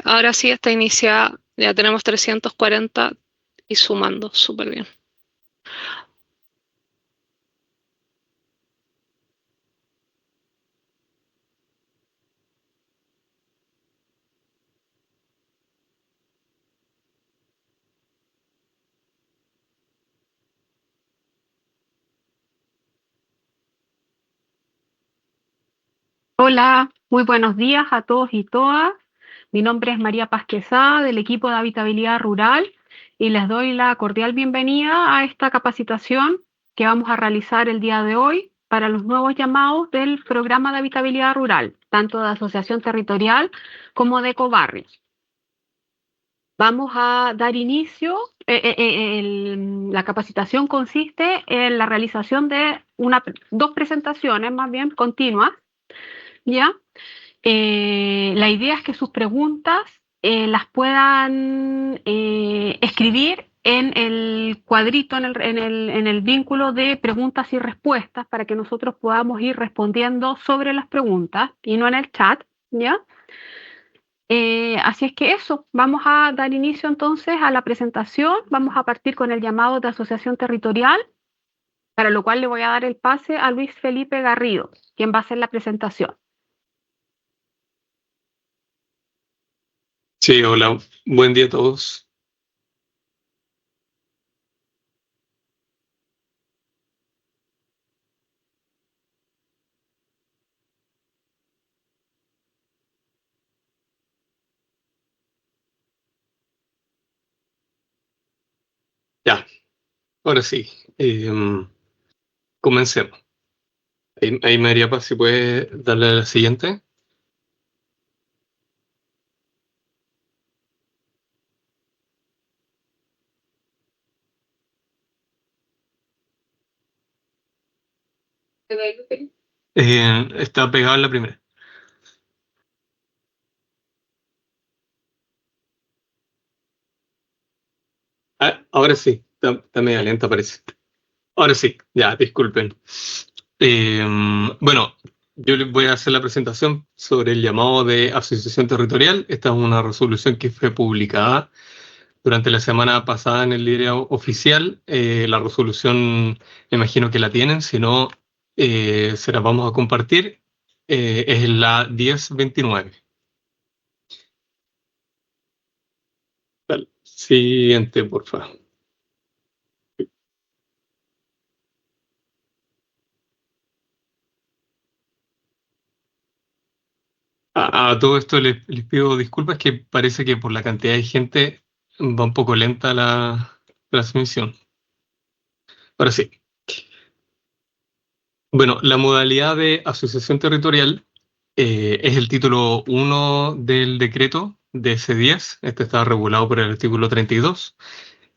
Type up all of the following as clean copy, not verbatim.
Ahora sí está iniciada, ya tenemos 340 y sumando, súper bien. Hola, muy buenos días a todos y todas. Mi nombre es María Paz Quesada del equipo de Habitabilidad Rural y les doy la cordial bienvenida a esta capacitación que vamos a realizar el día de hoy para los nuevos llamados del programa de habitabilidad rural, tanto de asociación territorial como de ecobarrios. Vamos a dar inicio. La capacitación consiste en la realización de dos presentaciones más bien continuas, ¿ya? La idea es que sus preguntas las puedan escribir en el cuadrito, en el vínculo de preguntas y respuestas para que nosotros podamos ir respondiendo sobre las preguntas y no en el chat, ¿ya? Así es que eso, vamos a dar inicio entonces a la presentación, vamos a partir con el llamado de asociación territorial, para lo cual le voy a dar el pase a Luis Felipe Garrido, quien va a hacer la presentación. Sí, hola, buen día a todos. Ya, ahora sí, comencemos. Ahí María Paz, si puede darle a la siguiente. Está pegada en la primera. Ah, ahora sí, está media lenta parece. Ahora sí, ya, disculpen. Eh, bueno, yo les voy a hacer la presentación sobre el llamado de asociación territorial. Esta es una resolución que fue publicada durante la semana pasada en el diario oficial. La resolución, me imagino que la tienen, si no, se la vamos a compartir. Es la 1029. Vale. Siguiente, por favor. A todo esto les pido disculpas, que parece que por la cantidad de gente va un poco lenta la transmisión. Ahora sí. Bueno, la modalidad de asociación territorial es el título 1 del decreto de C10. Este está regulado por el artículo 32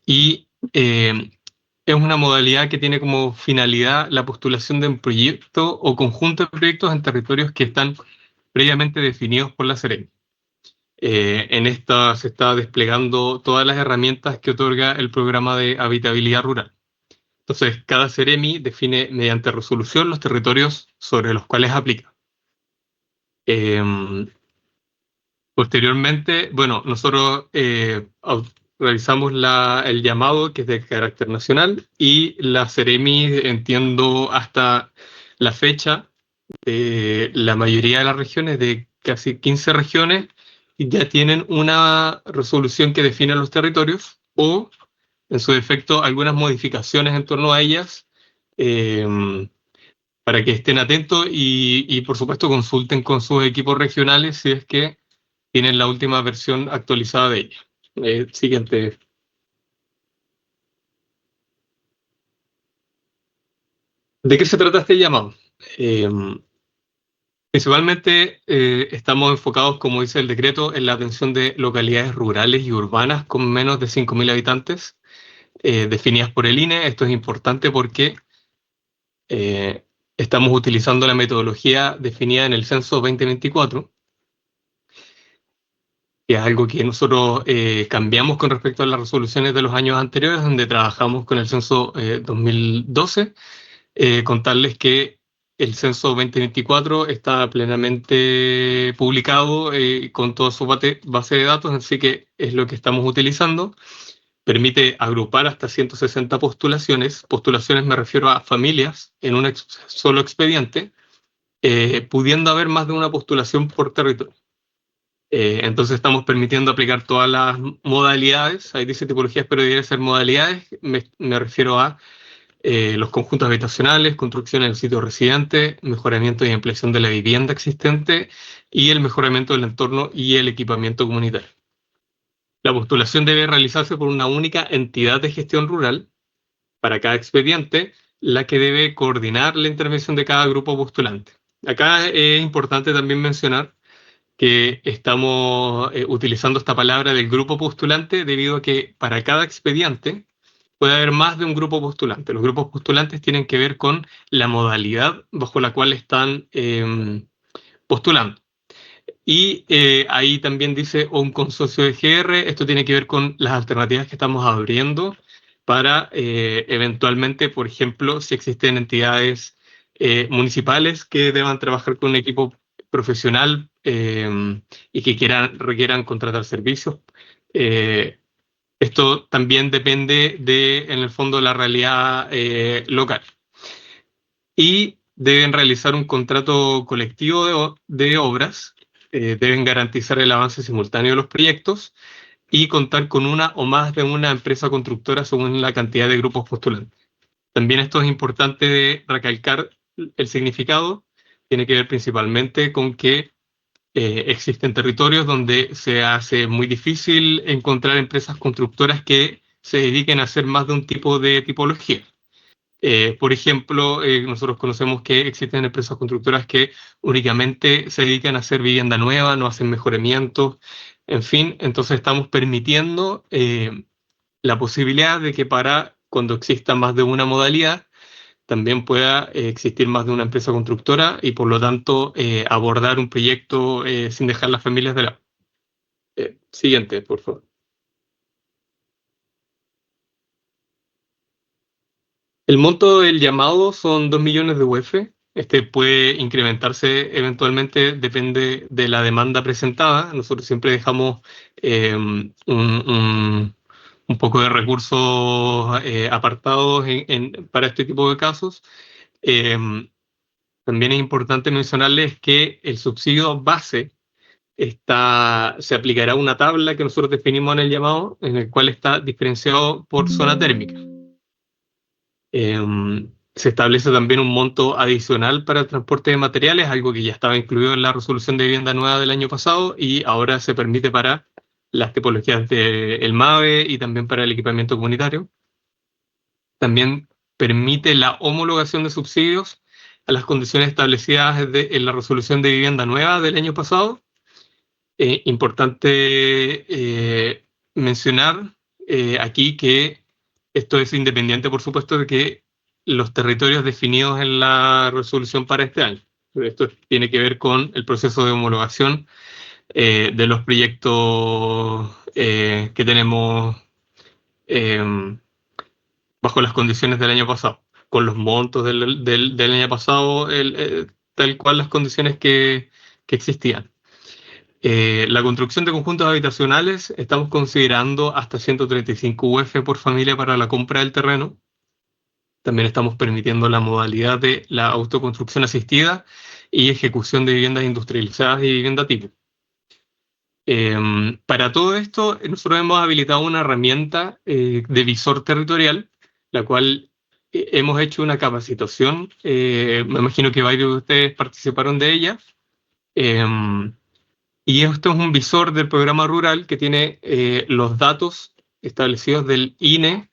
y es una modalidad que tiene como finalidad la postulación de un proyecto o conjunto de proyectos en territorios que están previamente definidos por la Seremi. En esta se está desplegando todas las herramientas que otorga el programa de habitabilidad rural. Entonces, cada Seremi define mediante resolución los territorios sobre los cuales aplica. Eh, Posteriormente, bueno, nosotros realizamos el llamado, que es de carácter nacional, y la Seremi, entiendo hasta la fecha, la mayoría de las regiones, de casi 15 regiones, ya tienen una resolución que define los territorios o, en su defecto, algunas modificaciones en torno a ellas, eh, para que estén atentos y, por supuesto, consulten con sus equipos regionales si es que tienen la última versión actualizada de ella. Siguiente. ¿De qué se trata este llamado? Eh, Principalmente estamos enfocados, como dice el decreto, en la atención de localidades rurales y urbanas con menos de 5.000 habitantes, definidas por el INE. Esto es importante porque eh, estamos utilizando la metodología definida en el censo 2024, que es algo que nosotros cambiamos con respecto a las resoluciones de los años anteriores, donde trabajamos con el censo 2012. Contarles que el censo 2024 está plenamente publicado con toda su base de datos, así que es lo que estamos utilizando. Permite agrupar hasta 160 postulaciones. Postulaciones me refiero a familias en un solo expediente, pudiendo haber más de una postulación por territorio. Entonces estamos permitiendo aplicar todas las modalidades. Ahí dice tipologías, pero debería ser modalidades. Me refiero a los conjuntos habitacionales, construcción en el sitio residente, mejoramiento y ampliación de la vivienda existente y el mejoramiento del entorno y el equipamiento comunitario. La postulación debe realizarse por una única entidad de gestión rural para cada expediente, la que debe coordinar la intervención de cada grupo postulante. Acá es importante también mencionar que estamos utilizando esta palabra del grupo postulante debido a que para cada expediente puede haber más de un grupo postulante. Los grupos postulantes tienen que ver con la modalidad bajo la cual están postulando. Y ahí también dice un consorcio de GR. Esto tiene que ver con las alternativas que estamos abriendo para eventualmente, por ejemplo, si existen entidades municipales que deban trabajar con un equipo profesional y que requieran contratar servicios. Esto también depende de, en el fondo, la realidad local. Y deben realizar un contrato colectivo de obras, deben garantizar el avance simultáneo de los proyectos y contar con una o más de una empresa constructora según la cantidad de grupos postulantes. También esto es importante de recalcar el significado, tiene que ver principalmente con que existen territorios donde se hace muy difícil encontrar empresas constructoras que se dediquen a hacer más de un tipo de tipología. Por ejemplo, nosotros conocemos que existen empresas constructoras que únicamente se dedican a hacer vivienda nueva, no hacen mejoramientos, en fin, entonces estamos permitiendo la posibilidad de que para cuando exista más de una modalidad, también pueda existir más de una empresa constructora y por lo tanto abordar un proyecto sin dejar las familias de lado. Siguiente, por favor. El monto del llamado son 2 millones de UF. Este puede incrementarse eventualmente, depende de la demanda presentada. Nosotros siempre dejamos un poco de recursos apartados para este tipo de casos. También es importante mencionarles que el subsidio base se aplicará a una tabla que nosotros definimos en el llamado, en el cual está diferenciado por zona térmica. Se establece también un monto adicional para el transporte de materiales, algo que ya estaba incluido en la resolución de vivienda nueva del año pasado y ahora se permite para las tipologías del MAVE y también para el equipamiento comunitario. También permite la homologación de subsidios a las condiciones establecidas en la resolución de vivienda nueva del año pasado. Importante mencionar aquí que esto es independiente, por supuesto, de que los territorios definidos en la resolución para este año. Esto tiene que ver con el proceso de homologación de los proyectos que tenemos bajo las condiciones del año pasado, con los montos del año pasado, tal cual las condiciones que existían. La construcción de conjuntos habitacionales estamos considerando hasta 135 UF por familia para la compra del terreno. También estamos permitiendo la modalidad de la autoconstrucción asistida y ejecución de viviendas industrializadas y vivienda tipo. Para todo esto, nosotros hemos habilitado una herramienta de visor territorial, la cual hemos hecho una capacitación. Me imagino que varios de ustedes participaron de ella. Y esto es un visor del programa rural que tiene los datos establecidos del INE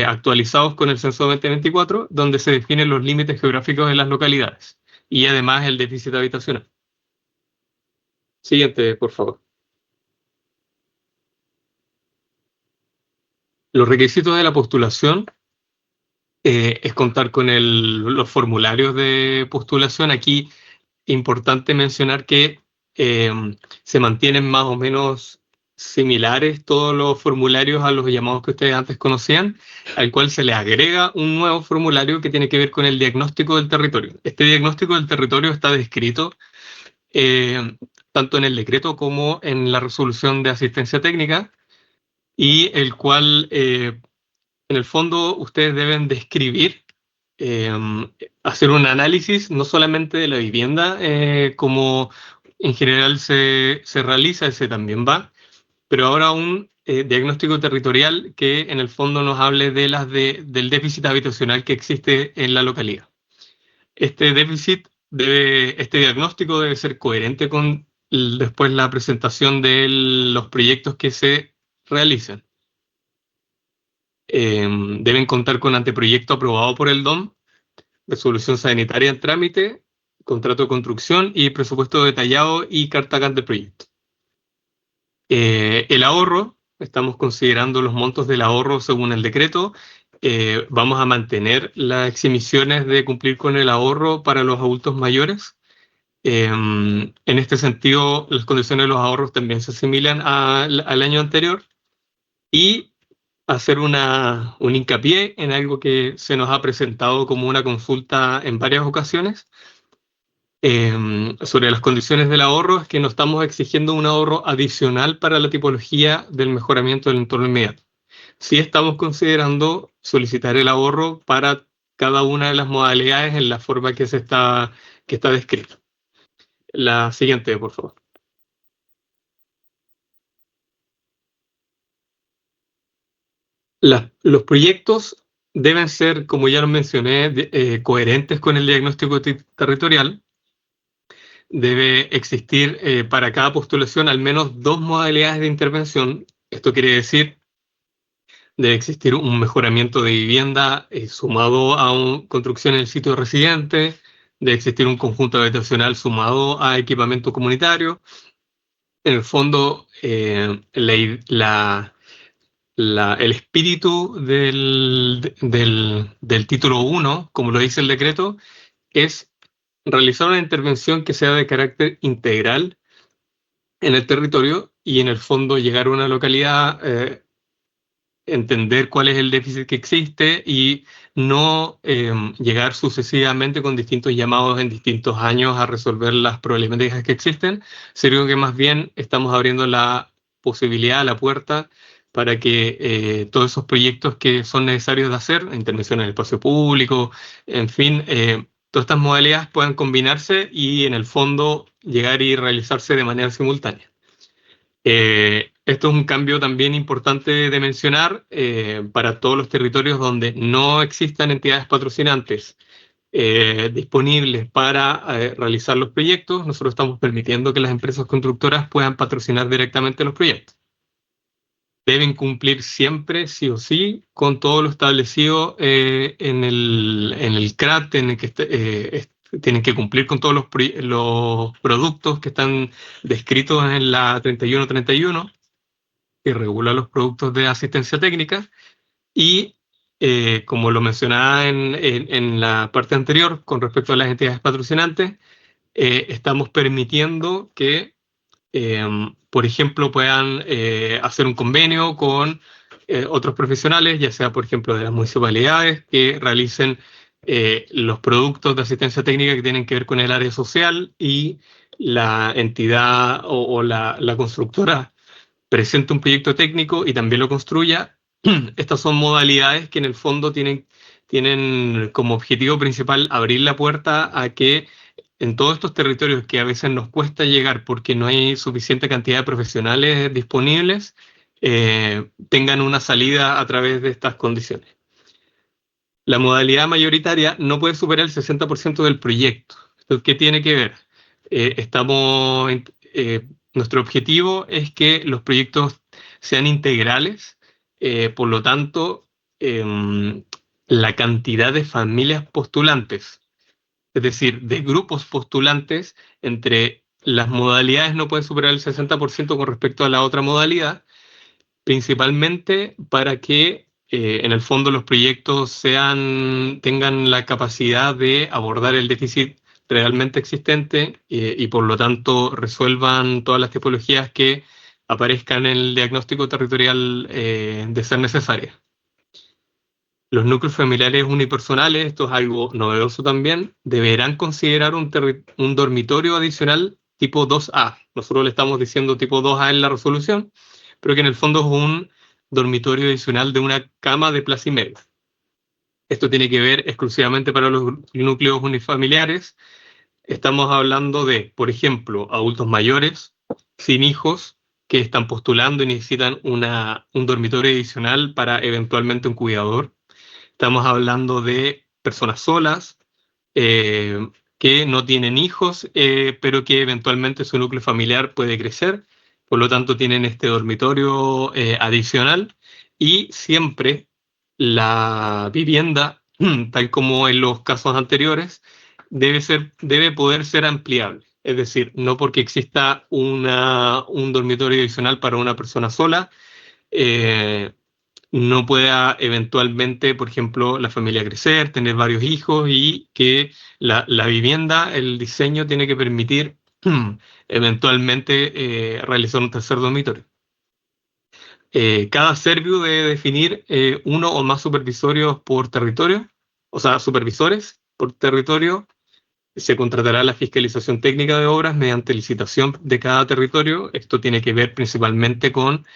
actualizados con el censo 2024, donde se definen los límites geográficos de las localidades y además el déficit habitacional. Siguiente, por favor. Los requisitos de la postulación es contar con los formularios de postulación. Aquí importante mencionar que se mantienen más o menos similares todos los formularios a los llamados que ustedes antes conocían, al cual se le agrega un nuevo formulario que tiene que ver con el diagnóstico del territorio. Este diagnóstico del territorio está descrito tanto en el decreto como en la resolución de asistencia técnica, y el cual, en el fondo, ustedes deben describir, hacer un análisis no solamente de la vivienda, como en general se realiza, ese también va, pero ahora un diagnóstico territorial que en el fondo nos hable del déficit habitacional que existe en la localidad. Este diagnóstico debe ser coherente con después la presentación de los proyectos que se realizan. Deben contar con anteproyecto aprobado por el DOM, resolución sanitaria en trámite, contrato de construcción y presupuesto detallado y carta de proyecto. El ahorro, estamos considerando los montos del ahorro según el decreto. Vamos a mantener las eximiciones de cumplir con el ahorro para los adultos mayores. En este sentido, las condiciones de los ahorros también se asimilan al año anterior, y hacer un hincapié en algo que se nos ha presentado como una consulta en varias ocasiones, sobre las condiciones del ahorro, es que no estamos exigiendo un ahorro adicional para la tipología del mejoramiento del entorno inmediato. Sí estamos considerando solicitar el ahorro para cada una de las modalidades en la forma que está descrito. La siguiente, por favor. Los proyectos deben ser, como ya lo mencioné, coherentes con el diagnóstico territorial. Debe existir para cada postulación al menos 2 modalidades de intervención. Esto quiere decir, debe existir un mejoramiento de vivienda sumado a una construcción en el sitio residente, debe existir un conjunto habitacional sumado a equipamiento comunitario. En el fondo, el espíritu del título 1, como lo dice el decreto, es realizar una intervención que sea de carácter integral en el territorio y en el fondo llegar a una localidad, entender cuál es el déficit que existe y no llegar sucesivamente con distintos llamados en distintos años a resolver las problemáticas que existen, sino que más bien estamos abriendo la posibilidad, la puerta, para que todos esos proyectos que son necesarios de hacer, intervención en el espacio público, en fin, todas estas modalidades puedan combinarse y en el fondo llegar y realizarse de manera simultánea. Esto es un cambio también importante de mencionar para todos los territorios donde no existan entidades patrocinantes disponibles para realizar los proyectos. Nosotros estamos permitiendo que las empresas constructoras puedan patrocinar directamente los proyectos. Deben cumplir siempre, sí o sí, con todo lo establecido en el CRAT, en el que tienen que cumplir con todos los productos que están descritos en la 3131, que regula los productos de asistencia técnica, y como lo mencionaba en la parte anterior, con respecto a las entidades patrocinantes, estamos permitiendo que, por ejemplo, puedan hacer un convenio con otros profesionales, ya sea, por ejemplo, de las municipalidades, que realicen los productos de asistencia técnica que tienen que ver con el área social, y la entidad o la constructora presente un proyecto técnico y también lo construya. Estas son modalidades que en el fondo tienen como objetivo principal abrir la puerta a que en todos estos territorios que a veces nos cuesta llegar porque no hay suficiente cantidad de profesionales disponibles, tengan una salida a través de estas condiciones. La modalidad mayoritaria no puede superar el 60% del proyecto. ¿Qué tiene que ver? Nuestro objetivo es que los proyectos sean integrales, por lo tanto, la cantidad de familias postulantes, es decir, de grupos postulantes entre las modalidades, no puede superar el 60% con respecto a la otra modalidad, principalmente para que en el fondo los proyectos tengan la capacidad de abordar el déficit realmente existente y por lo tanto resuelvan todas las tipologías que aparezcan en el diagnóstico territorial de ser necesaria. Los núcleos familiares unipersonales, esto es algo novedoso también, deberán considerar un dormitorio adicional tipo 2A. Nosotros le estamos diciendo tipo 2A en la resolución, pero que en el fondo es un dormitorio adicional de una cama de plaza y media. Esto tiene que ver exclusivamente para los núcleos unifamiliares. Estamos hablando de, por ejemplo, adultos mayores, sin hijos, que están postulando y necesitan un dormitorio adicional para eventualmente un cuidador. Estamos hablando de personas solas, que no tienen hijos, pero que eventualmente su núcleo familiar puede crecer. Por lo tanto, tienen este dormitorio adicional y siempre la vivienda, tal como en los casos anteriores, debe poder ser ampliable. Es decir, no porque exista un dormitorio adicional para una persona sola, no pueda eventualmente, por ejemplo, la familia crecer, tener varios hijos y que la vivienda, el diseño tiene que permitir eventualmente realizar un tercer dormitorio. Cada servio debe definir uno o más supervisorios por territorio, o sea, supervisores por territorio. Se contratará la fiscalización técnica de obras mediante licitación de cada territorio. Esto tiene que ver principalmente con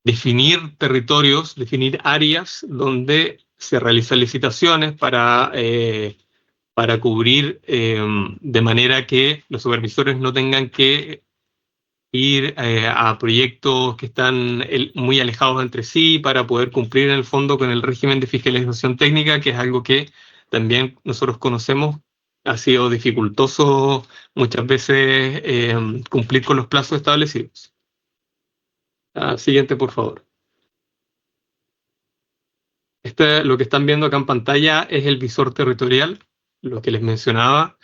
definir territorios, definir áreas donde se realizan licitaciones para cubrir de manera que los supervisores no tengan que ir a proyectos que están muy alejados entre sí para poder cumplir en el fondo con el régimen de fiscalización técnica, que es algo que también nosotros conocemos. Ha sido dificultoso muchas veces cumplir con los plazos establecidos. Siguiente, por favor. Lo que están viendo acá en pantalla es el visor territorial, lo que les mencionaba.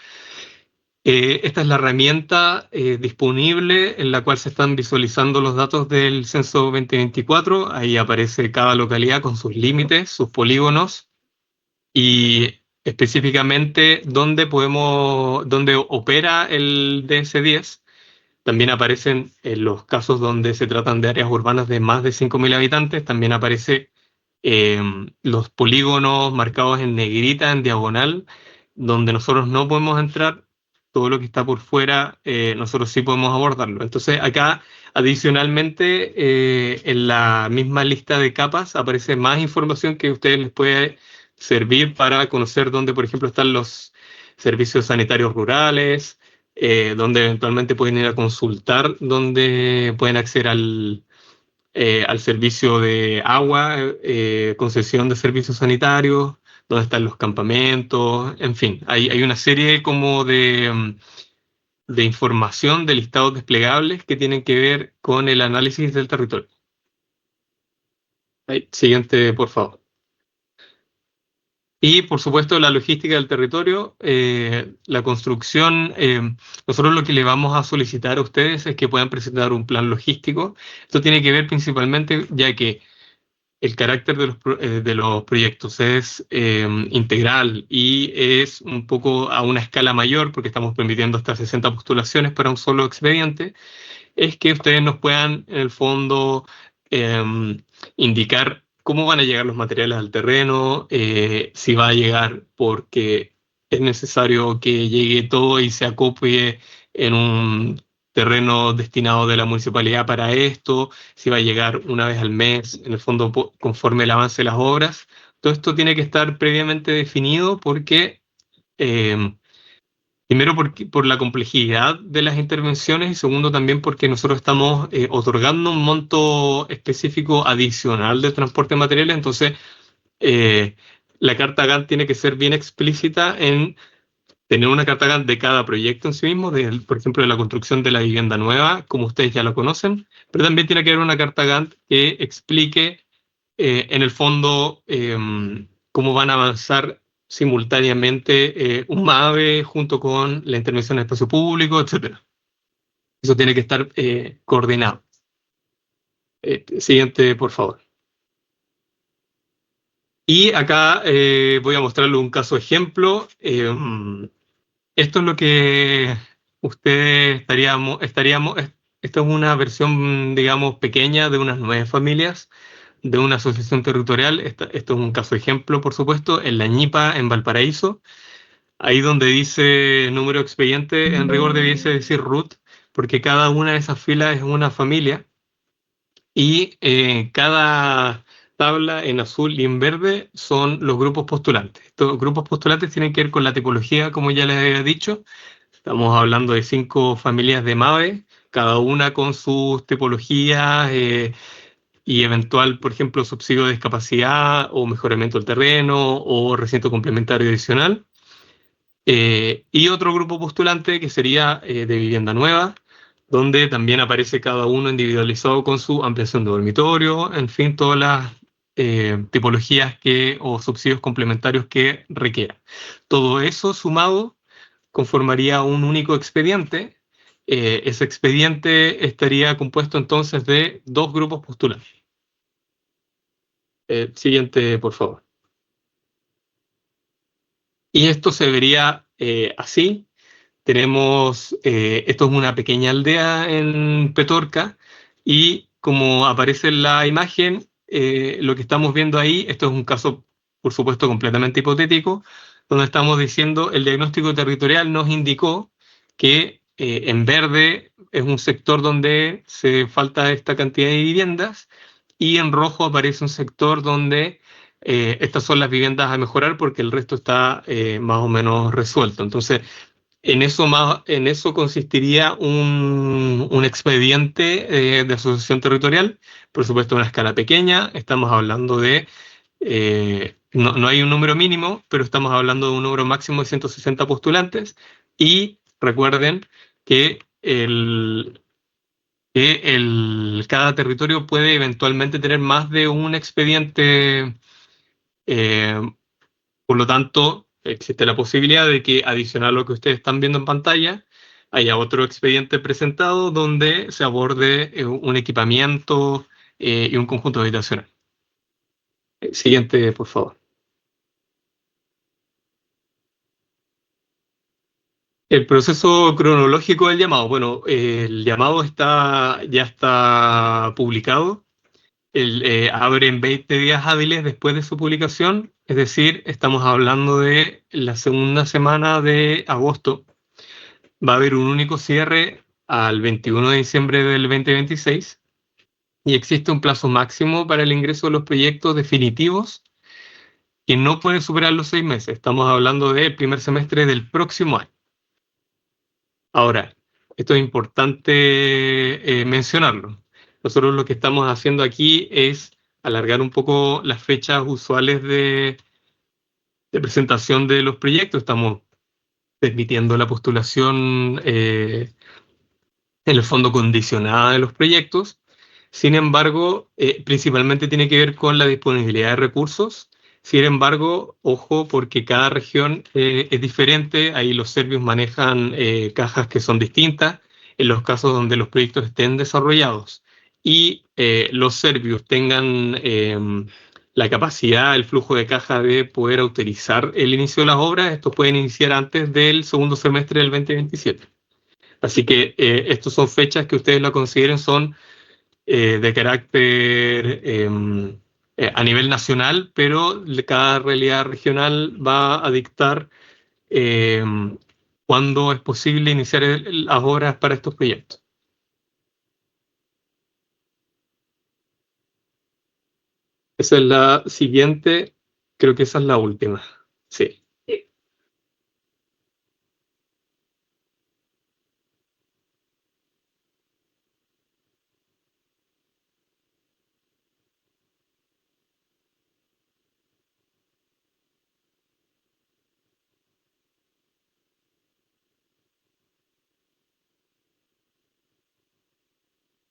Esta es la herramienta disponible en la cual se están visualizando los datos del censo 2024. Ahí aparece cada localidad con sus límites, sus polígonos y específicamente dónde opera el DS10. También aparecen en los casos donde se tratan de áreas urbanas de más de 5.000 habitantes, también aparece los polígonos marcados en negrita, en diagonal, donde nosotros no podemos entrar. Todo lo que está por fuera, nosotros sí podemos abordarlo. Entonces acá, adicionalmente, en la misma lista de capas aparece más información que a ustedes les puede servir para conocer dónde, por ejemplo, están los servicios sanitarios rurales, donde eventualmente pueden ir a consultar, donde pueden acceder al servicio de agua, concesión de servicios sanitarios, donde están los campamentos, en fin, hay una serie como de información de listados desplegables que tienen que ver con el análisis del territorio. Siguiente, por favor. Y, por supuesto, la logística del territorio, la construcción. Nosotros lo que le vamos a solicitar a ustedes es que puedan presentar un plan logístico. Esto tiene que ver principalmente, ya que el carácter de los proyectos es integral y es un poco a una escala mayor, porque estamos permitiendo hasta 60 postulaciones para un solo expediente, es que ustedes nos puedan, en el fondo, indicar cómo van a llegar los materiales al terreno, si va a llegar porque es necesario que llegue todo y se acopie en un terreno destinado de la municipalidad para esto, si va a llegar una vez al mes, en el fondo conforme el avance de las obras. Todo esto tiene que estar previamente definido porque, primero por la complejidad de las intervenciones y segundo también porque nosotros estamos otorgando un monto específico adicional de transporte de materiales. Entonces la carta Gantt tiene que ser bien explícita en tener una carta Gantt de cada proyecto en sí mismo, por ejemplo, de la construcción de la vivienda nueva, como ustedes ya lo conocen, pero también tiene que haber una carta Gantt que explique en el fondo cómo van a avanzar simultáneamente un MAVE junto con la intervención en espacio público, etc. Eso tiene que estar coordinado. Siguiente, por favor. Y acá voy a mostrarles un caso ejemplo. Esto es lo que ustedes Esta es una versión, digamos, pequeña de unas 9 familias de una asociación territorial. Esto es un caso ejemplo, por supuesto, en La Ñipa, en Valparaíso. Ahí donde dice número de expediente, en rigor debiese decir root, porque cada una de esas filas es una familia y cada tabla en azul y en verde son los grupos postulantes. Estos grupos postulantes tienen que ver con la tipología, como ya les había dicho. Estamos hablando de 5 familias de MAVE, cada una con sus tipologías y eventual, por ejemplo, subsidio de discapacidad o mejoramiento del terreno o recinto complementario adicional. Y otro grupo postulante que sería de vivienda nueva, donde también aparece cada uno individualizado con su ampliación de dormitorio, en fin, todas las tipologías o subsidios complementarios que requiera. Todo eso sumado conformaría un único expediente. Ese expediente estaría compuesto entonces de 2 grupos postulantes. Siguiente, por favor. Y esto se vería así. Esto es una pequeña aldea en Petorca y como aparece en la imagen, lo que estamos viendo ahí, esto es un caso, por supuesto, completamente hipotético, donde estamos diciendo el diagnóstico territorial nos indicó que en verde es un sector donde se falta esta cantidad de viviendas y en rojo aparece un sector donde estas son las viviendas a mejorar porque el resto está más o menos resuelto. Entonces, en eso consistiría un expediente de asociación territorial, por supuesto a una escala pequeña, estamos hablando de, no hay un número mínimo, pero estamos hablando de un número máximo de 160 postulantes, y recuerden que cada territorio puede eventualmente tener más de un expediente. eh, por lo tanto, existe la posibilidad de que, adicional a lo que ustedes están viendo en pantalla, haya otro expediente presentado donde se aborde un equipamiento y un conjunto habitacional. Siguiente, por favor. El proceso cronológico del llamado. Bueno, el llamado ya está publicado. Abre en 20 días hábiles después de su publicación, es decir, estamos hablando de la segunda semana de agosto. Va a haber un único cierre al 21 de diciembre del 2026 y existe un plazo máximo para el ingreso de los proyectos definitivos que no puede superar los 6 meses. Estamos hablando del primer semestre del próximo año. Ahora, esto es importante mencionarlo. Nosotros lo que estamos haciendo aquí es alargar un poco las fechas usuales de presentación de los proyectos. Estamos permitiendo la postulación en el fondo condicionada de los proyectos. Sin embargo, principalmente tiene que ver con la disponibilidad de recursos. Sin embargo, ojo, porque cada región es diferente. Ahí los serbios manejan cajas que son distintas. En los casos donde los proyectos estén desarrollados y los serbios tengan la capacidad, el flujo de caja de poder autorizar el inicio de las obras, estos pueden iniciar antes del segundo semestre del 2027. Así que estas son fechas que ustedes lo consideren son de carácter a nivel nacional, pero cada realidad regional va a dictar eh, cuándo es posible iniciar las obras para estos proyectos. Esa es la siguiente, creo que esa es la última. Sí.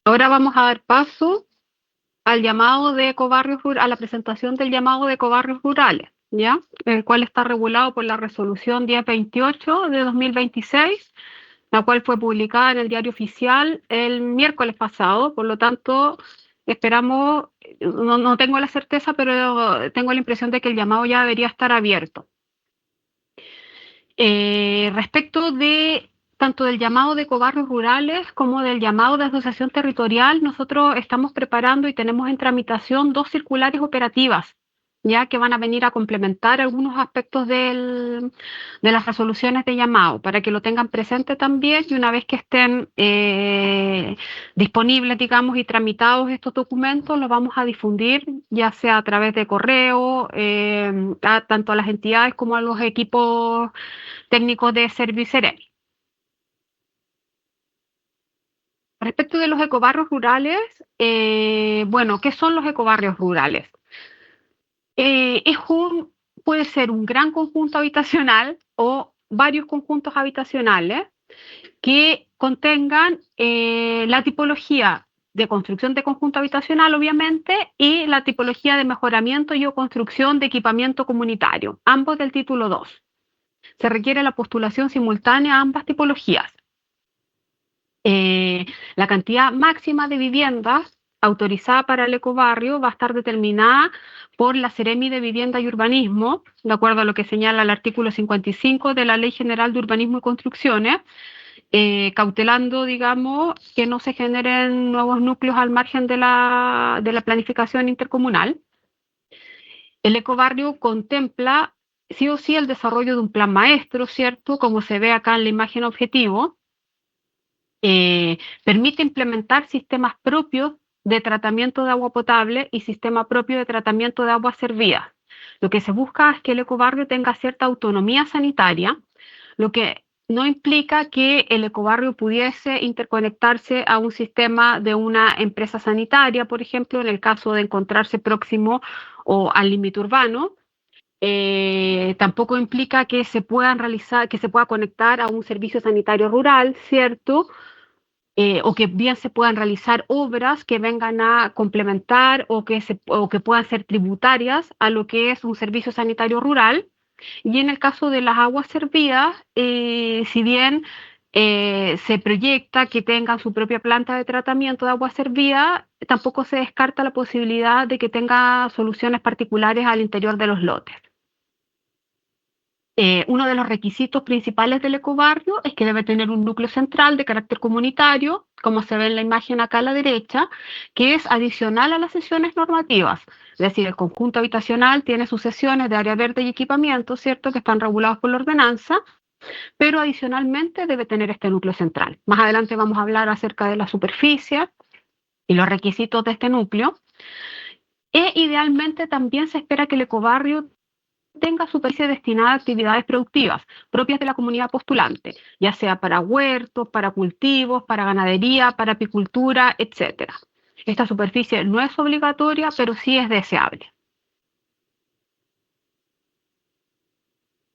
Ahora vamos a dar paso al llamado de ecobarrios, a la presentación del llamado de ecobarrios rurales, ¿ya? El cual está regulado por la resolución 1028 de 2026, la cual fue publicada en el Diario Oficial el miércoles pasado. Por lo tanto, esperamos, no tengo la certeza, pero tengo la impresión de que el llamado ya debería estar abierto. Respecto de tanto del llamado de ecobarrios rurales como del llamado de asociación territorial, nosotros estamos preparando y tenemos en tramitación 2 circulares operativas, ya que van a venir a complementar algunos aspectos de las resoluciones de llamado, para que lo tengan presente también, y una vez que estén disponibles, digamos, y tramitados estos documentos, los vamos a difundir, ya sea a través de correo, tanto a las entidades como a los equipos técnicos de Servicerem. Respecto de los ecobarrios rurales, bueno, ¿qué son los ecobarrios rurales? Puede ser un gran conjunto habitacional o varios conjuntos habitacionales que contengan la tipología de construcción de conjunto habitacional, obviamente, y la tipología de mejoramiento y o construcción de equipamiento comunitario, ambos del título 2. Se requiere la postulación simultánea a ambas tipologías. La cantidad máxima de viviendas autorizada para el ecobarrio va a estar determinada por la Seremi de Vivienda y Urbanismo, de acuerdo a lo que señala el artículo 55 de la Ley General de Urbanismo y Construcciones, cautelando, digamos, que no se generen nuevos núcleos al margen de la planificación intercomunal. El ecobarrio contempla sí o sí el desarrollo de un plan maestro, ¿cierto? Como se ve acá en la imagen objetivo. Permite implementar sistemas propios de tratamiento de agua potable y sistema propio de tratamiento de aguas servidas. Lo que se busca es que el ecobarrio tenga cierta autonomía sanitaria, lo que no implica que el ecobarrio pudiese interconectarse a un sistema de una empresa sanitaria, por ejemplo, en el caso de encontrarse próximo o al límite urbano. Tampoco implica que se pueda conectar a un servicio sanitario rural, ¿cierto? O que bien se puedan realizar obras que vengan a complementar o que puedan ser tributarias a lo que es un servicio sanitario rural. Y en el caso de las aguas servidas, si bien se proyecta que tengan su propia planta de tratamiento de agua servida, tampoco se descarta la posibilidad de que tenga soluciones particulares al interior de los lotes. Uno de los requisitos principales del ecobarrio es que debe tener un núcleo central de carácter comunitario, como se ve en la imagen acá a la derecha, que es adicional a las sesiones normativas. Es decir, el conjunto habitacional tiene sus sesiones de área verde y equipamiento, ¿cierto?, que están regulados por la ordenanza, pero adicionalmente debe tener este núcleo central. Más adelante vamos a hablar acerca de la superficie y los requisitos de este núcleo. E idealmente también se espera que el ecobarrio tenga superficie destinada a actividades productivas propias de la comunidad postulante, ya sea para huertos, para cultivos, para ganadería, para apicultura, etc. Esta superficie no es obligatoria, pero sí es deseable.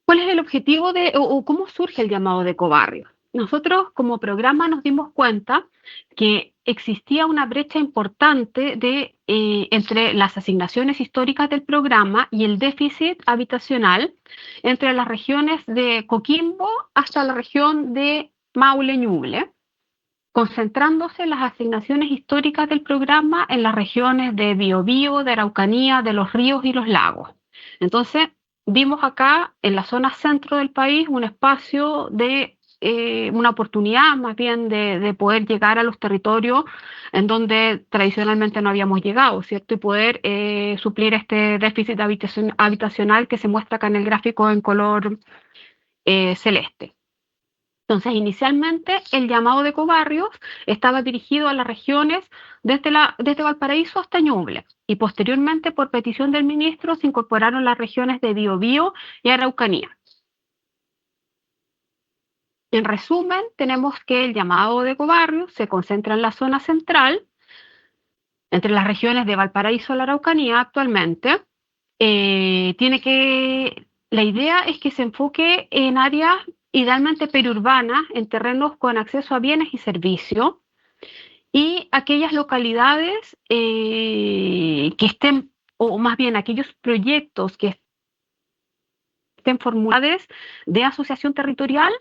¿Cuál es el objetivo o cómo surge el llamado de ecobarrio? Nosotros como programa nos dimos cuenta que existía una brecha importante entre las asignaciones históricas del programa y el déficit habitacional entre las regiones de Coquimbo hasta la región de Maule-Ñuble, concentrándose las asignaciones históricas del programa en las regiones de Biobío, de Araucanía, de los ríos y los lagos. Entonces, vimos acá en la zona centro del país un espacio una oportunidad más bien de poder llegar a los territorios en donde tradicionalmente no habíamos llegado, ¿cierto? Y poder suplir este déficit habitacional que se muestra acá en el gráfico en color celeste. Entonces, inicialmente, el llamado de ecobarrios estaba dirigido a las regiones desde Valparaíso hasta Ñuble, y posteriormente, por petición del ministro, se incorporaron las regiones de Biobío y Araucanía. En resumen, tenemos que el llamado de ecobarrios se concentra en la zona central, entre las regiones de Valparaíso y la Araucanía actualmente. La idea es que se enfoque en áreas idealmente periurbanas, en terrenos con acceso a bienes y servicios, y aquellas localidades que estén, o más bien aquellos proyectos que estén formulados de asociación territorial,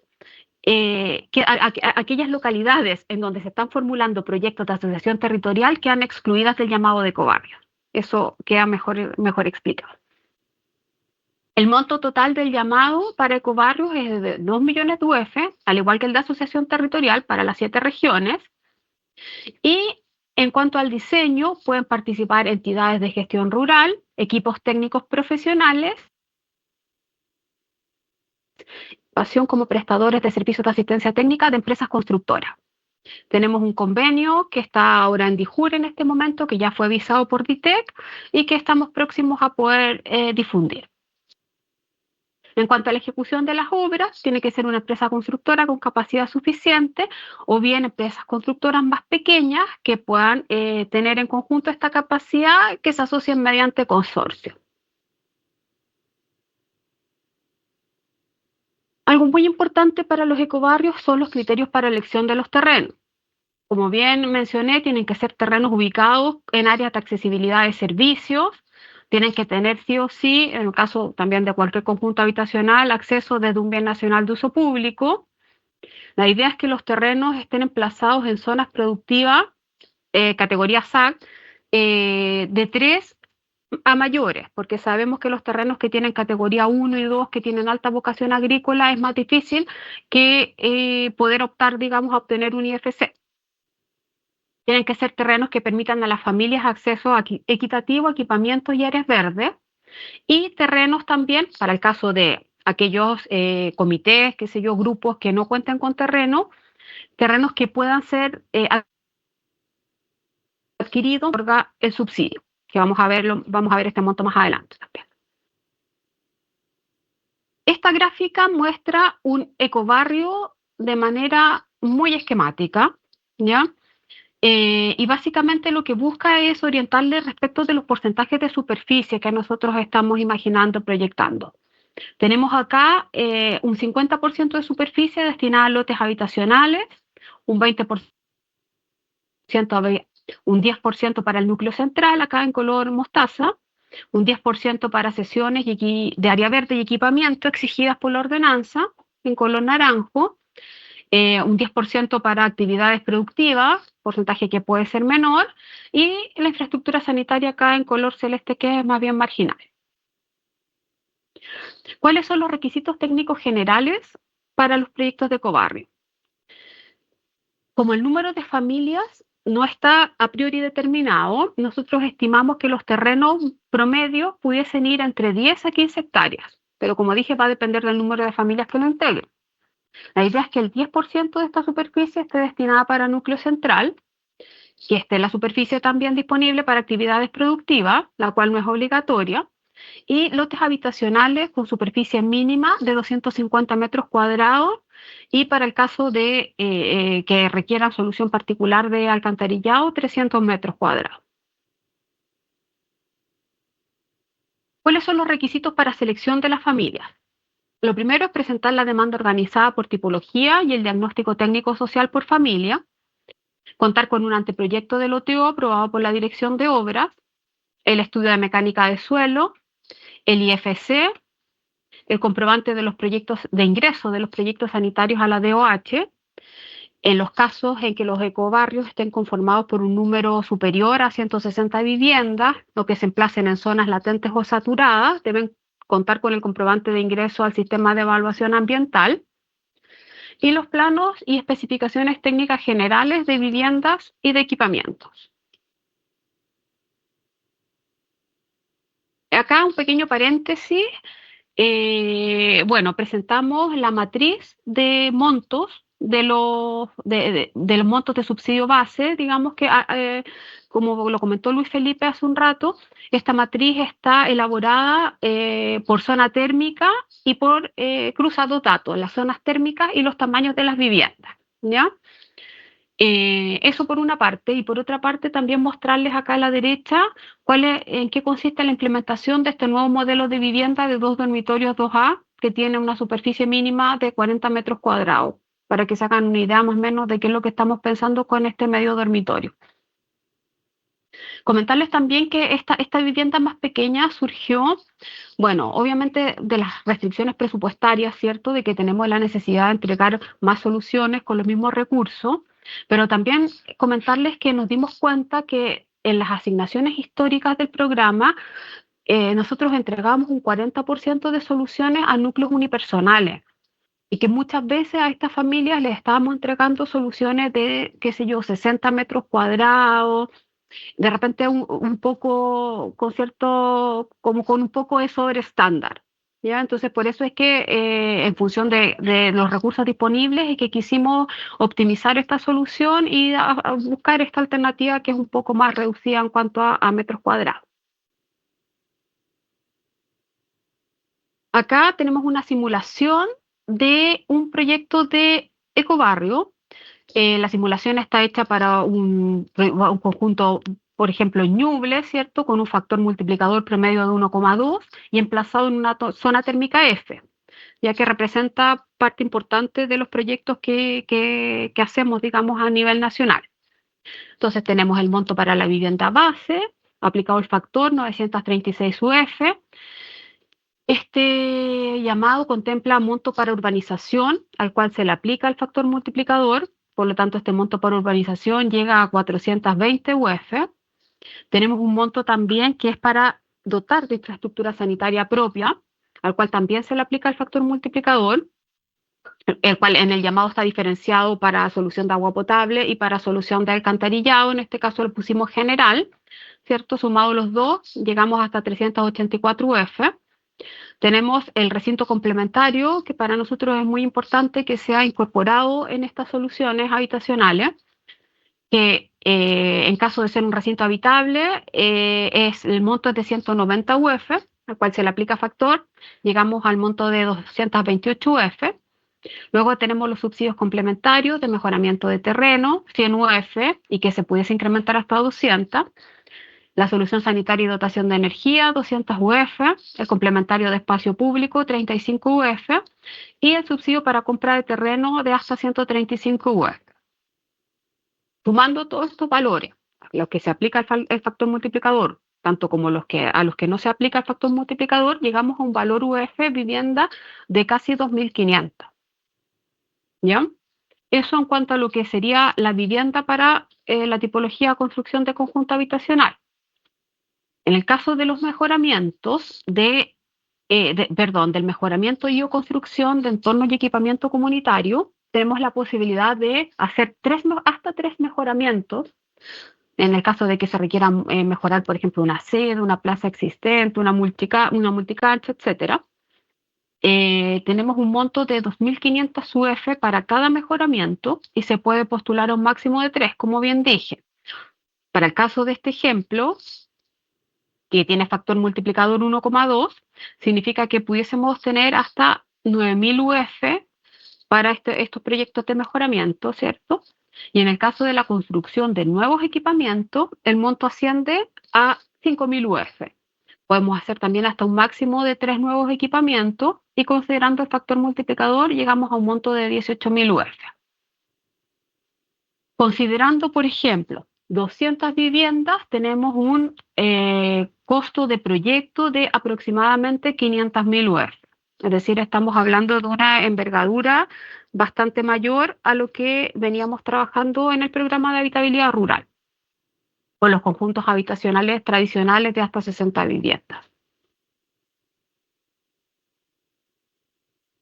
aquellas localidades en donde se están formulando proyectos de asociación territorial quedan excluidas del llamado de ecobarrio. Eso queda mejor explicado. El monto total del llamado para ecobarrios es de 2 millones de UF, al igual que el de asociación territorial para las 7 regiones. Y en cuanto al diseño, pueden participar entidades de gestión rural, equipos técnicos profesionales, como prestadores de servicios de asistencia técnica de empresas constructoras. Tenemos un convenio que está ahora en DIJUR en este momento, que ya fue avisado por DITEC y que estamos próximos a poder difundir. En cuanto a la ejecución de las obras, tiene que ser una empresa constructora con capacidad suficiente o bien empresas constructoras más pequeñas que puedan tener en conjunto esta capacidad, que se asocien mediante consorcio. Algo muy importante para los ecobarrios son los criterios para elección de los terrenos. Como bien mencioné, tienen que ser terrenos ubicados en áreas de accesibilidad de servicios, tienen que tener sí o sí, en el caso también de cualquier conjunto habitacional, acceso desde un bien nacional de uso público. La idea es que los terrenos estén emplazados en zonas productivas, categoría SAC, de 3 a mayores, porque sabemos que los terrenos que tienen categoría 1 y 2, que tienen alta vocación agrícola, es más difícil que poder optar, digamos, a obtener un IFC. Tienen que ser terrenos que permitan a las familias acceso equitativo, equipamientos y áreas verdes, y terrenos también, para el caso de aquellos comités, qué sé yo, grupos que no cuenten con terrenos que puedan ser adquiridos por el subsidio, que vamos a ver este monto más adelante también. Esta gráfica muestra un ecobarrio de manera muy esquemática, ¿ya? Y básicamente lo que busca es orientarle respecto de los porcentajes de superficie que nosotros estamos imaginando, proyectando. Tenemos acá un 50% de superficie destinada a lotes habitacionales, un 20%, un 10% para el núcleo central, acá en color mostaza, un 10% para sesiones de área verde y equipamiento exigidas por la ordenanza, en color naranjo, un 10% para actividades productivas, porcentaje que puede ser menor, y la infraestructura sanitaria acá en color celeste, que es más bien marginal. ¿Cuáles son los requisitos técnicos generales para los proyectos de ecobarrio? Como el número de familias no está a priori determinado, nosotros estimamos que los terrenos promedio pudiesen ir entre 10 a 15 hectáreas, pero como dije, va a depender del número de familias que lo integren. La idea es que el 10% de esta superficie esté destinada para núcleo central, que esté la superficie también disponible para actividades productivas, la cual no es obligatoria, y lotes habitacionales con superficie mínima de 250 metros cuadrados, y para el caso de que requieran solución particular de alcantarillado, 300 metros cuadrados. ¿Cuáles son los requisitos para selección de las familias? Lo primero es presentar la demanda organizada por tipología y el diagnóstico técnico social por familia, contar con un anteproyecto de loteo aprobado por la Dirección de Obras, el estudio de mecánica de suelo, el IFC, el comprobante de los proyectos de ingreso de los proyectos sanitarios a la DOH, en los casos en que los ecobarrios estén conformados por un número superior a 160 viviendas, o que se emplacen en zonas latentes o saturadas, deben contar con el comprobante de ingreso al sistema de evaluación ambiental, y los planos y especificaciones técnicas generales de viviendas y de equipamientos. Acá un pequeño paréntesis. Bueno, presentamos la matriz de montos de los montos de subsidio base, digamos que, como lo comentó Luis Felipe hace un rato, esta matriz está elaborada por zona térmica y por cruzados datos, las zonas térmicas y los tamaños de las viviendas, ¿ya? Eso por una parte, y por otra parte también mostrarles acá a la derecha en qué consiste la implementación de este nuevo modelo de vivienda de 2 dormitorios 2A, que tiene una superficie mínima de 40 metros cuadrados, para que se hagan una idea más o menos de qué es lo que estamos pensando con este medio dormitorio. Comentarles también que esta vivienda más pequeña surgió, bueno, obviamente de las restricciones presupuestarias, ¿cierto? De que tenemos la necesidad de entregar más soluciones con los mismos recursos, pero también comentarles que nos dimos cuenta que en las asignaciones históricas del programa nosotros entregamos un 40% de soluciones a núcleos unipersonales y que muchas veces a estas familias les estábamos entregando soluciones de, qué sé yo, 60 metros cuadrados, de repente un poco con cierto, como con un poco de sobreestándar. ¿Ya? Entonces, por eso es que en función de los recursos disponibles es que quisimos optimizar esta solución y a buscar esta alternativa que es un poco más reducida en cuanto a metros cuadrados. Acá tenemos una simulación de un proyecto de ecobarrio. La simulación está hecha para un conjunto, por ejemplo, Ñuble, ¿cierto? Con un factor multiplicador promedio de 1,2 y emplazado en una zona térmica F, ya que representa parte importante de los proyectos que hacemos, digamos, a nivel nacional. Entonces tenemos el monto para la vivienda base, aplicado el factor 936 UF. Este llamado contempla monto para urbanización, al cual se le aplica el factor multiplicador, por lo tanto este monto para urbanización llega a 420 UF. Tenemos un monto también que es para dotar de infraestructura sanitaria propia, al cual también se le aplica el factor multiplicador, el cual en el llamado está diferenciado para solución de agua potable y para solución de alcantarillado, en este caso lo pusimos general, ¿cierto? Sumados los dos, llegamos hasta 384 UF. Tenemos el recinto complementario, que para nosotros es muy importante que sea incorporado en estas soluciones habitacionales, que en caso de ser un recinto habitable, el monto es de 190 UF, al cual se le aplica factor, llegamos al monto de 228 UF. Luego tenemos los subsidios complementarios de mejoramiento de terreno, 100 UF, y que se pudiese incrementar hasta 200. La solución sanitaria y dotación de energía, 200 UF, el complementario de espacio público, 35 UF, y el subsidio para compra de terreno de hasta 135 UF. Sumando todos estos valores, a los que se aplica el factor multiplicador, tanto como a los que no se aplica el factor multiplicador, llegamos a un valor UF vivienda de casi 2.500. ¿Ya? Eso en cuanto a lo que sería la vivienda para la tipología de construcción de conjunto habitacional. En el caso de los mejoramientos del mejoramiento y o construcción de entornos y equipamiento comunitario, tenemos la posibilidad de hacer hasta tres mejoramientos. En el caso de que se requiera mejorar, por ejemplo, una sede, una plaza existente, una multicancha, etc. Tenemos un monto de 2.500 UF para cada mejoramiento y se puede postular a un máximo de 3, como bien dije. Para el caso de este ejemplo, que tiene factor multiplicador 1,2, significa que pudiésemos tener hasta 9.000 UF para estos proyectos de mejoramiento, ¿cierto? Y en el caso de la construcción de nuevos equipamientos, el monto asciende a 5.000 UF. Podemos hacer también hasta un máximo de 3 nuevos equipamientos y considerando el factor multiplicador llegamos a un monto de 18.000 UF. Considerando, por ejemplo, 200 viviendas, tenemos un costo de proyecto de aproximadamente 500.000 UF. Es decir, estamos hablando de una envergadura bastante mayor a lo que veníamos trabajando en el programa de habitabilidad rural, con los conjuntos habitacionales tradicionales de hasta 60 viviendas.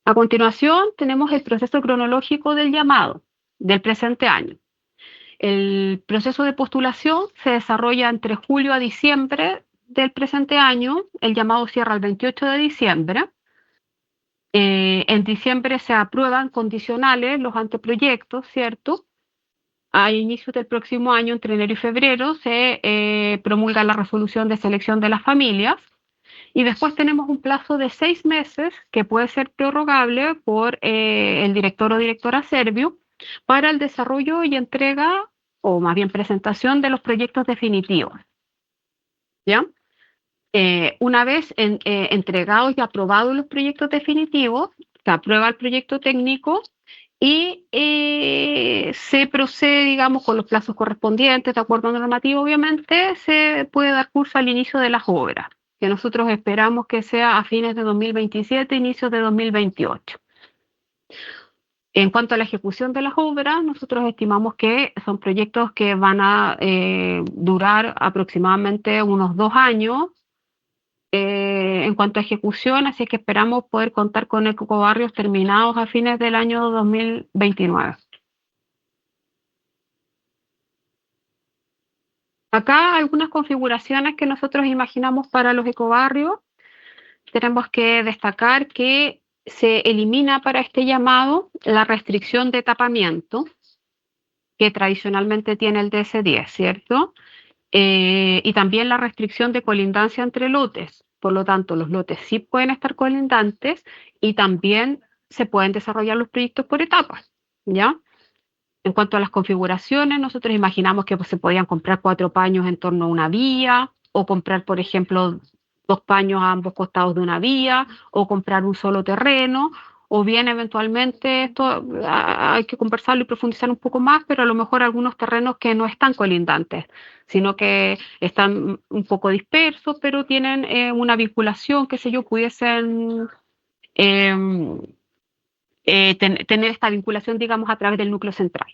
A continuación, tenemos el proceso cronológico del llamado del presente año. El proceso de postulación se desarrolla entre julio a diciembre del presente año. El llamado cierra el 28 de diciembre. En diciembre se aprueban condicionales los anteproyectos, ¿cierto? A inicios del próximo año, entre enero y febrero, se promulga la resolución de selección de las familias. Y después tenemos un plazo de 6 meses que puede ser prorrogable por el director o directora Serviu para el desarrollo y entrega, o más bien presentación de los proyectos definitivos. ¿Ya? Una vez entregados y aprobados los proyectos definitivos, se aprueba el proyecto técnico y se procede, digamos, con los plazos correspondientes, de acuerdo a la normativa, obviamente, se puede dar curso al inicio de las obras, que nosotros esperamos que sea a fines de 2027, inicios de 2028. En cuanto a la ejecución de las obras, nosotros estimamos que son proyectos que van a durar aproximadamente unos 2 años, en cuanto a ejecución, así que esperamos poder contar con ecobarrios terminados a fines del año 2029. Acá algunas configuraciones que nosotros imaginamos para los ecobarrios. Tenemos que destacar que se elimina para este llamado la restricción de tapamiento que tradicionalmente tiene el DS10, ¿cierto? Y también la restricción de colindancia entre lotes. Por lo tanto, los lotes sí pueden estar colindantes y también se pueden desarrollar los proyectos por etapas, ¿ya? En cuanto a las configuraciones, nosotros imaginamos que se podían comprar 4 paños en torno a una vía, o comprar, por ejemplo, 2 paños a ambos costados de una vía, o comprar un solo terreno, o bien eventualmente esto hay que conversarlo y profundizar un poco más, pero a lo mejor algunos terrenos que no están colindantes, sino que están un poco dispersos, pero tienen una vinculación, qué sé yo, pudiesen tener esta vinculación, digamos, a través del núcleo central.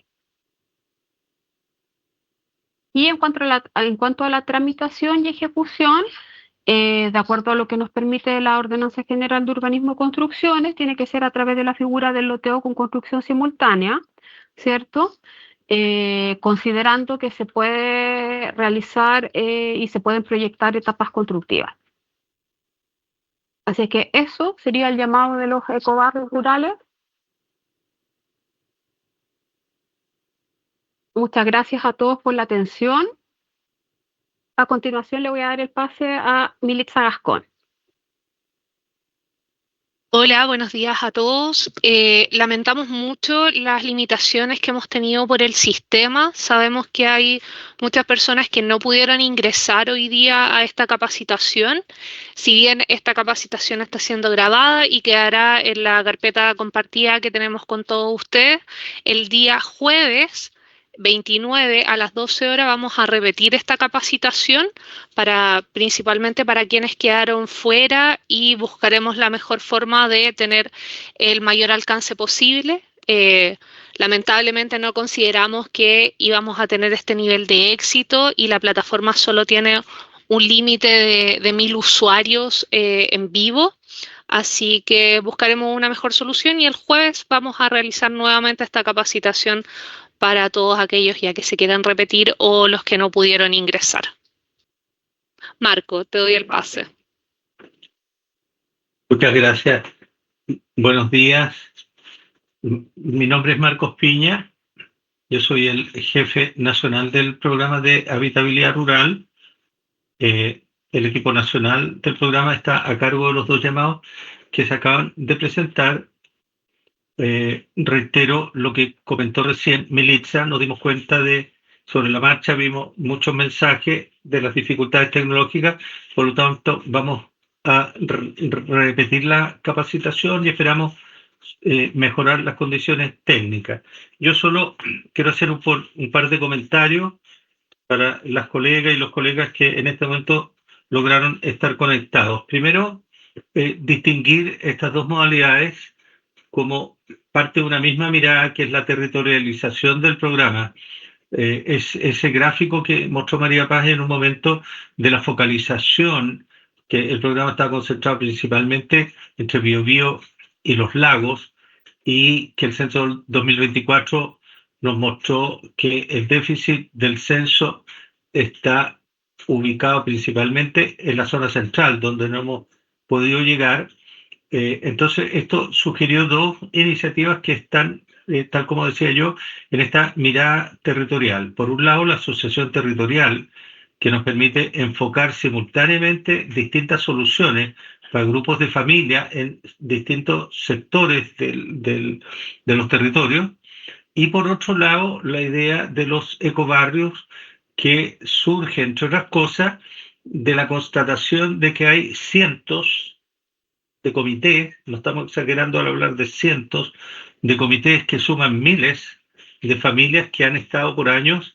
Y en cuanto a la tramitación y ejecución, de acuerdo a lo que nos permite la Ordenanza General de Urbanismo y Construcciones, tiene que ser a través de la figura del loteo con construcción simultánea, ¿cierto? Considerando que se puede realizar y se pueden proyectar etapas constructivas. Así que eso sería el llamado de los ecobarrios rurales. Muchas gracias a todos por la atención. A continuación le voy a dar el pase a Militza Gascón. Hola, buenos días a todos. Lamentamos mucho las limitaciones que hemos tenido por el sistema. Sabemos que hay muchas personas que no pudieron ingresar hoy día a esta capacitación. Si bien esta capacitación está siendo grabada y quedará en la carpeta compartida que tenemos con todos ustedes, el día jueves 29 a las 12 horas vamos a repetir esta capacitación principalmente para quienes quedaron fuera, y buscaremos la mejor forma de tener el mayor alcance posible. Lamentablemente no consideramos que íbamos a tener este nivel de éxito, y la plataforma solo tiene un límite de 1000 usuarios en vivo. Así que buscaremos una mejor solución, y el jueves vamos a realizar nuevamente esta capacitación para todos aquellos ya que se quieran repetir o los que no pudieron ingresar. Marco, te doy el pase. Muchas gracias. Buenos días. Mi nombre es Marcos Piña. Yo soy el jefe nacional del programa de habitabilidad rural. El equipo nacional del programa está a cargo de los 2 llamados que se acaban de presentar. Reitero lo que comentó recién Militza. Nos dimos cuenta sobre la marcha, vimos muchos mensajes de las dificultades tecnológicas, por lo tanto vamos a repetir la capacitación y esperamos mejorar las condiciones técnicas. Yo solo quiero hacer un par de comentarios para las colegas y los colegas que en este momento lograron estar conectados. Primero, distinguir estas 2 modalidades como parte de una misma mirada, que es la territorialización del programa. Es ese gráfico que mostró María Paz en un momento de la focalización, que el programa está concentrado principalmente entre Biobío y los lagos, y que el censo 2024 nos mostró que el déficit del censo está ubicado principalmente en la zona central, donde no hemos podido llegar. Entonces, esto sugirió 2 iniciativas que están, tal como decía yo, en esta mirada territorial. Por un lado, la asociación territorial, que nos permite enfocar simultáneamente distintas soluciones para grupos de familia en distintos sectores de los territorios. Y por otro lado, la idea de los ecobarrios, que surge, entre otras cosas, de la constatación de que hay cientos de comités, no estamos exagerando al hablar de cientos de comités que suman miles de familias que han estado por años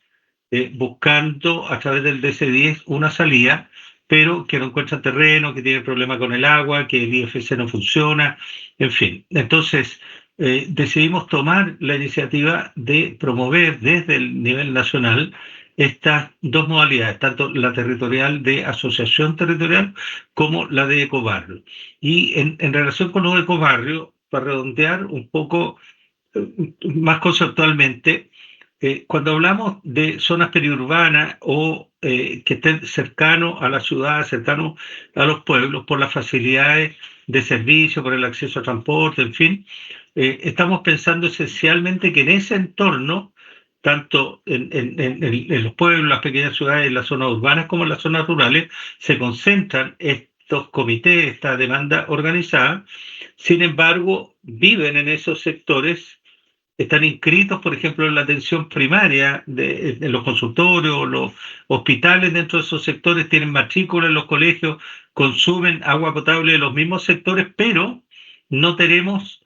buscando a través del DC10 una salida, pero que no encuentran terreno, que tienen problemas con el agua, que el IFC no funciona, en fin. Entonces, decidimos tomar la iniciativa de promover desde el nivel nacional estas dos modalidades, tanto la territorial de asociación territorial como la de ecobarrio. Y en relación con los ecobarrios, para redondear un poco más conceptualmente, cuando hablamos de zonas periurbanas o que estén cercanos a la ciudad, cercanos a los pueblos, por las facilidades de servicio, por el acceso a transporte, en fin, estamos pensando esencialmente que en ese entorno, tanto en los pueblos, las pequeñas ciudades, en las zonas urbanas como en las zonas rurales, se concentran estos comités, esta demanda organizada. Sin embargo, viven en esos sectores, están inscritos, por ejemplo, en la atención primaria de los consultorios, los hospitales dentro de esos sectores, tienen matrícula en los colegios, consumen agua potable de los mismos sectores, pero no tenemos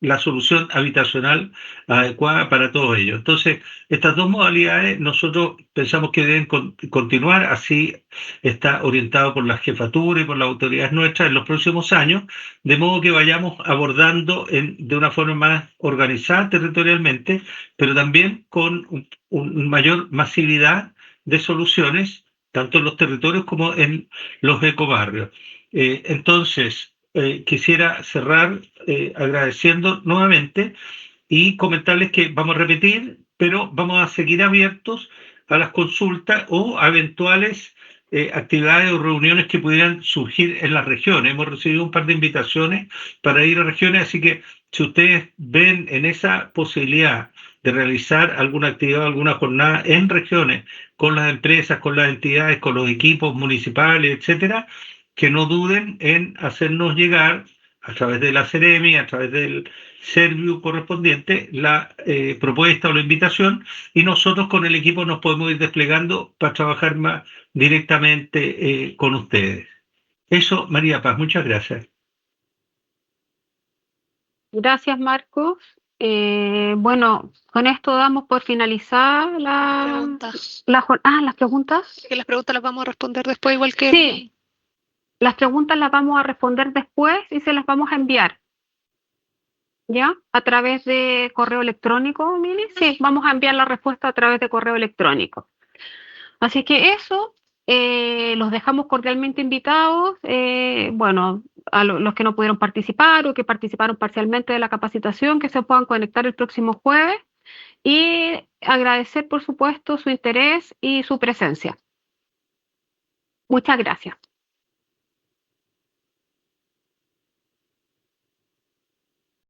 la solución habitacional adecuada para todos ellos. Entonces, estas dos modalidades nosotros pensamos que deben continuar, así está orientado por la jefatura y por las autoridades nuestras en los próximos años, de modo que vayamos abordando de una forma más organizada territorialmente, pero también con una mayor masividad de soluciones, tanto en los territorios como en los ecobarrios. Entonces, quisiera cerrar agradeciendo nuevamente y comentarles que vamos a repetir, pero vamos a seguir abiertos a las consultas o a eventuales actividades o reuniones que pudieran surgir en las regiones. Hemos recibido un par de invitaciones para ir a regiones, así que si ustedes ven en esa posibilidad de realizar alguna actividad, alguna jornada en regiones, con las empresas, con las entidades, con los equipos municipales, etcétera, que no duden en hacernos llegar a través de la Ceremi, a través del Serviu correspondiente, la propuesta o la invitación, y nosotros con el equipo nos podemos ir desplegando para trabajar más directamente con ustedes. Eso, María Paz, muchas gracias. Gracias, Marcos. Bueno, con esto damos por finalizada Preguntas. las preguntas. Que las preguntas las vamos a responder después, igual que... Sí, las preguntas las vamos a responder después y se las vamos a enviar. ¿Ya? A través de correo electrónico, Mili. Sí, vamos a enviar la respuesta a través de correo electrónico. Así que eso, los dejamos cordialmente invitados. Bueno, a los que no pudieron participar o que participaron parcialmente de la capacitación, que se puedan conectar el próximo jueves. Y agradecer, por supuesto, su interés y su presencia. Muchas gracias.